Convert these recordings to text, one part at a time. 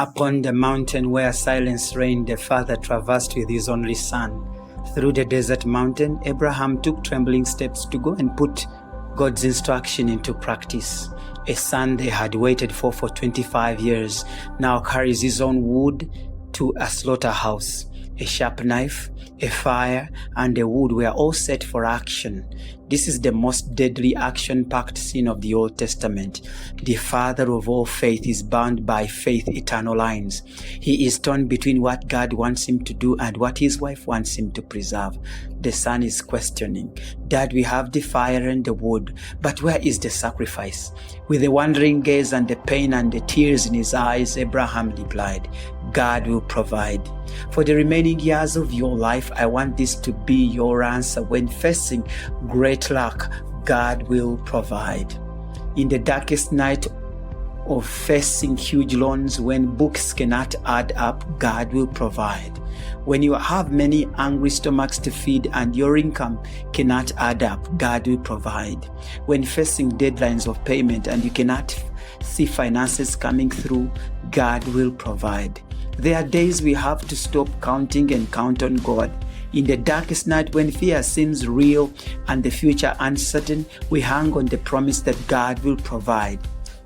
Upon the mountain where silence reigned, the father traversed with his only son. Through the desert mountain, Abraham took trembling steps to go and put God's instruction into practice. A son they had waited for 25 years now carries his own wood to a slaughterhouse. A sharp knife, a fire, and a wood were all set for action. This is the most deadly action-packed scene of the Old Testament. The father of all faith is bound by faith eternal lines. He is torn between what God wants him to do and what his wife wants him to preserve. The son is questioning, "Dad, we have the fire and the wood, but where is the sacrifice?" With a wandering gaze and the pain and the tears in his eyes, Abraham replied, "God will provide." For the remaining years of your life, I want this to be your answer. When facing great lack, God will provide. In the darkest night of facing huge loans, when books cannot add up, God will provide. When you have many hungry stomachs to feed and your income cannot add up, God will provide. When facing deadlines of payment and you cannot see finances coming through, God will provide. There are days we have to stop counting and count on God. In the darkest night, when fear seems real and the future uncertain, we hang on the promise that God will provide.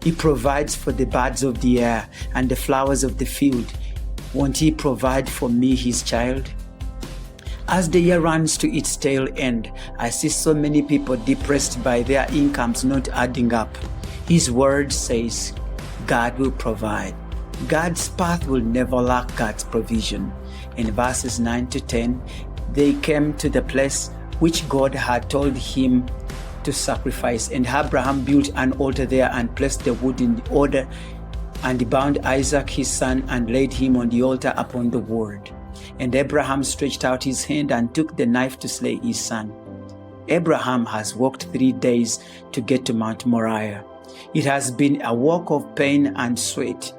He provides for the birds of the air and the flowers of the field. Won't He provide for me, His child? As the year runs to its tail end, I see so many people depressed by their incomes not adding up. His word says, God will provide. God's path will never lack God's provision. In verses 9 to 10, they came to the place which God had told him to sacrifice, and Abraham built an altar there and placed the wood in order, and bound Isaac his son and laid him on the altar upon the wood. And Abraham stretched out his hand and took the knife to slay his son. Abraham has walked 3 days to get to Mount Moriah. It has been a walk of pain and sweat.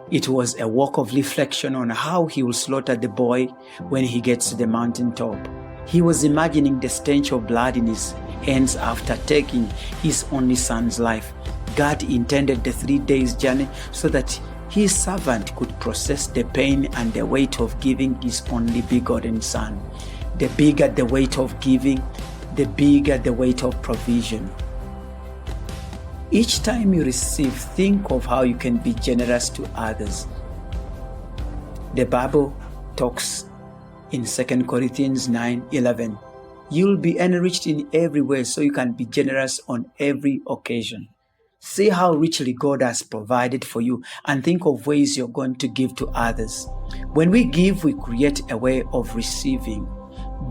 It was a walk of reflection on how he will slaughter the boy when he gets to the mountaintop. He was imagining the stench of blood in his hands after taking his only son's life. God intended the 3 days journey so that his servant could process the pain and the weight of giving his only begotten son. The bigger the weight of giving, the bigger the weight of provision. Each time you receive, think of how you can be generous to others. The Bible talks in 2 Corinthians 9:11. You'll be enriched in every way so you can be generous on every occasion. See how richly God has provided for you and think of ways you're going to give to others. When we give, we create a way of receiving.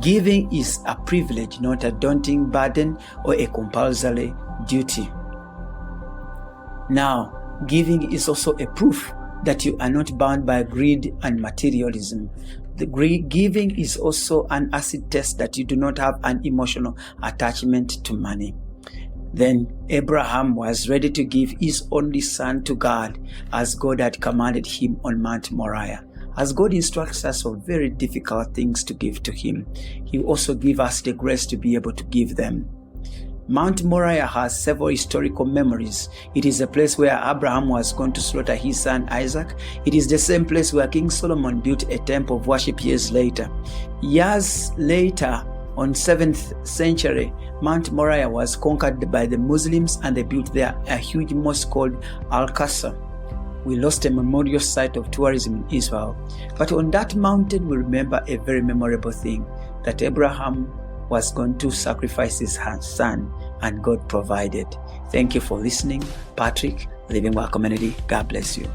Giving is a privilege, not a daunting burden or a compulsory duty. Now, giving is also a proof that you are not bound by greed and materialism. Giving is also an acid test that you do not have an emotional attachment to money. Then Abraham was ready to give his only son to God as God had commanded him on Mount Moriah. As God instructs us of very difficult things to give to Him, He will also give us the grace to be able to give them. Mount Moriah has several historical memories. It is a place where Abraham was going to slaughter his son Isaac. It is the same place where King Solomon built a temple of worship years later. Years later, on 7th century, Mount Moriah was conquered by the Muslims and they built there a huge mosque called Al-Aqsa. We lost a memorial site of tourism in Israel. But on that mountain, we remember a very memorable thing, that Abraham was going to sacrifice his son and God provided. Thank you for listening. Patrick, Living Well Community. God bless you.